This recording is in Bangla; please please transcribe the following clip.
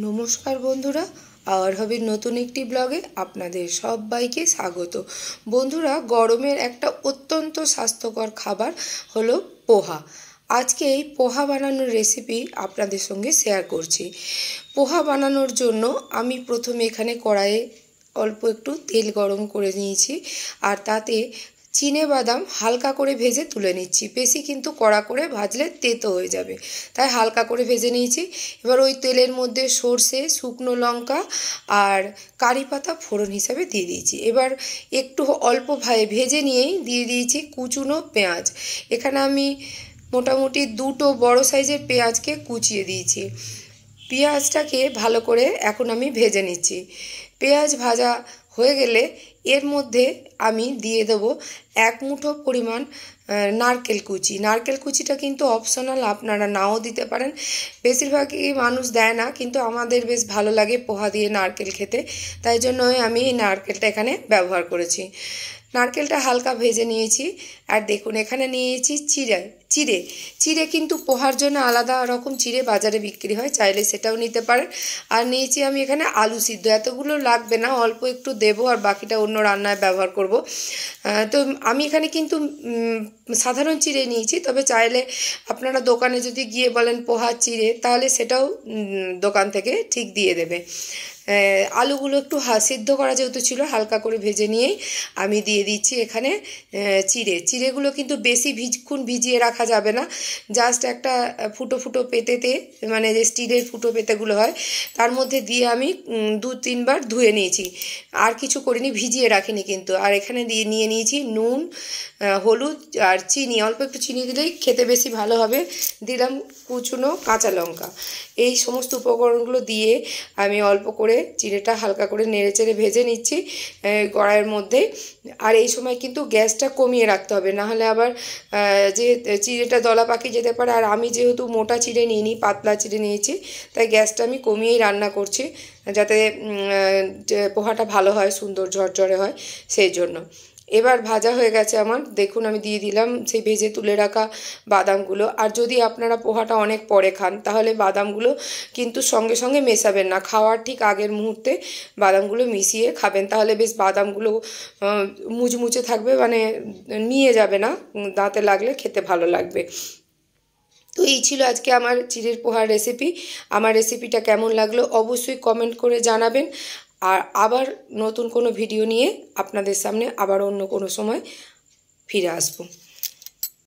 নমস্কার বন্ধুরা, আওয়ার হবির নতুন একটি ব্লগে আপনাদের সবাইকে স্বাগত। বন্ধুরা, গরমের একটা অত্যন্ত স্বাস্থ্যকর খাবার হলো পোহা। আজকে এই পোহা বানানোর রেসিপি আপনাদের সঙ্গে শেয়ার করছি। পোহা বানানোর জন্য আমি প্রথমে এখানে কড়াইয়ে অল্প একটু তেল গরম করে নিয়েছি, আর তাতে চিনে বাদাম হালকা করে ভেজে তুলে নিচ্ছি। বেশি কিন্তু কড়া করে ভাজলে তেতো হয়ে যাবে, তাই হালকা করে ভেজে নিয়েছি। এবার ওই তেলের মধ্যে সর্ষে, শুকনো লঙ্কা আর কারি পাতা ফোড়ন হিসাবে দিয়ে দিয়েছি। এবার একটু অল্প ভেজে নিয়েই দিয়ে দিয়েছি কুচুনো পেঁয়াজ। এখানে আমি মোটামুটি দুটো বড় সাইজের পেঁয়াজকে কুচিয়ে দিয়েছি। পেঁয়াজটাকে ভালো করে এখন আমি ভেজে নিচ্ছি। পেঁয়াজ ভাজা হয়ে গেলে এর মধ্যে আমি দিয়ে দেবো 1 মুঠো পরিমাণ নারকেল কুচি। নারকেল কুচিটা কিন্তু অপশনাল, আপনারা নাও দিতে পারেন। বেশিরভাগই মানুষ দেয় না, কিন্তু আমাদের বেশ ভালো লাগে পোহা দিয়ে নারকেল খেতে, তাই জন্যই আমি এই নারকেলটা এখানে ব্যবহার করেছি। নারকেলটা হালকা ভেজে নিয়েছি। আর দেখুন, এখানে নিয়েছি চিড়ে কিন্তু পোহার জন্য আলাদা রকম চিড়ে বাজারে বিক্রি হয়, চাইলে সেটাও নিতে পারেন। আর নিয়েছি আমি এখানে আলু সিদ্ধ। এতগুলো লাগবে না, অল্প একটু দেবো, আর বাকিটা অন্য রান্নায় ব্যবহার করব। তো আমি এখানে কিন্তু সাধারণ চিড়ে নিয়েছি, তবে চাইলে আপনারা দোকানে যদি গিয়ে বলেন পোহার চিড়ে, তাহলে সেটাও দোকান থেকে ঠিক দিয়ে দেবে। আলুগুলো একটু সিদ্ধ করা যেহেতু ছিল, হালকা করে ভেজে নিয়েই আমি দিয়ে দিচ্ছি এখানে চিড়েগুলো কিন্তু বেশি ভিজিয়ে রাখা যাবে না। জাস্ট একটা ফুটো পেতেতে, মানে যে স্টিলের ফুটো পেতেগুলো হয়, তার মধ্যে দিয়ে আমি 2-3 বার ধুয়ে নিয়েছি। আর কিছু করিনি, ভিজিয়ে রাখিনি কিন্তু। আর এখানে নিয়ে নিয়েছি নুন, হলুদ আর চিনি। অল্প একটু চিনি দিলেই খেতে বেশি ভালো হবে। দিলাম কুচুনো কাঁচা লঙ্কা। এই সমস্ত উপকরণগুলো দিয়ে আমি অল্প করে চিড়েটা হালকা করে নেড়েচেড়ে ভেজে নিচ্ছি কড়াইয়ের মধ্যে। আর এই সময় কিন্তু গ্যাসটা কমিয়ে রাখতে হবে, নাহলে আবার যে চিড়েটা দলা পাকিয়ে যেতে পারে। আর আমি যেহেতু মোটা চিড়ে নিইনি, পাতলা চিড়ে নিয়েছি, তাই গ্যাসটা আমি কমিয়েই রান্না করছি, যাতে পোহাটা ভালো হয়, সুন্দর ঝরঝরে হয়, সেই জন্য। এবার ভাজা হয়ে গেছে আমার, দেখুন আমি দিয়ে দিলাম সেই ভেজে তুলে রাখা বাদামগুলো। আর যদি আপনারা পোহাটা অনেক পরে খান, তাহলে বাদামগুলো কিন্তু সঙ্গে সঙ্গে মেশাবেন না, খাওয়ার ঠিক আগের মুহূর্তে বাদামগুলো মিশিয়ে খাবেন, তাহলে বেশ বাদামগুলো মুচমুচে থাকবে, মানে নিয়ে যাবে না, দাঁতে লাগলে খেতে ভালো লাগবে। তো এই ছিল আজকে আমার চিড়ের পোহার রেসিপি। আমার রেসিপিটা কেমন লাগলো অবশ্যই কমেন্ট করে জানাবেন। আর আবার নতুন কোনো ভিডিও নিয়ে আপনাদের সামনে আবার অন্য কোনো সময় ফিরে আসবো।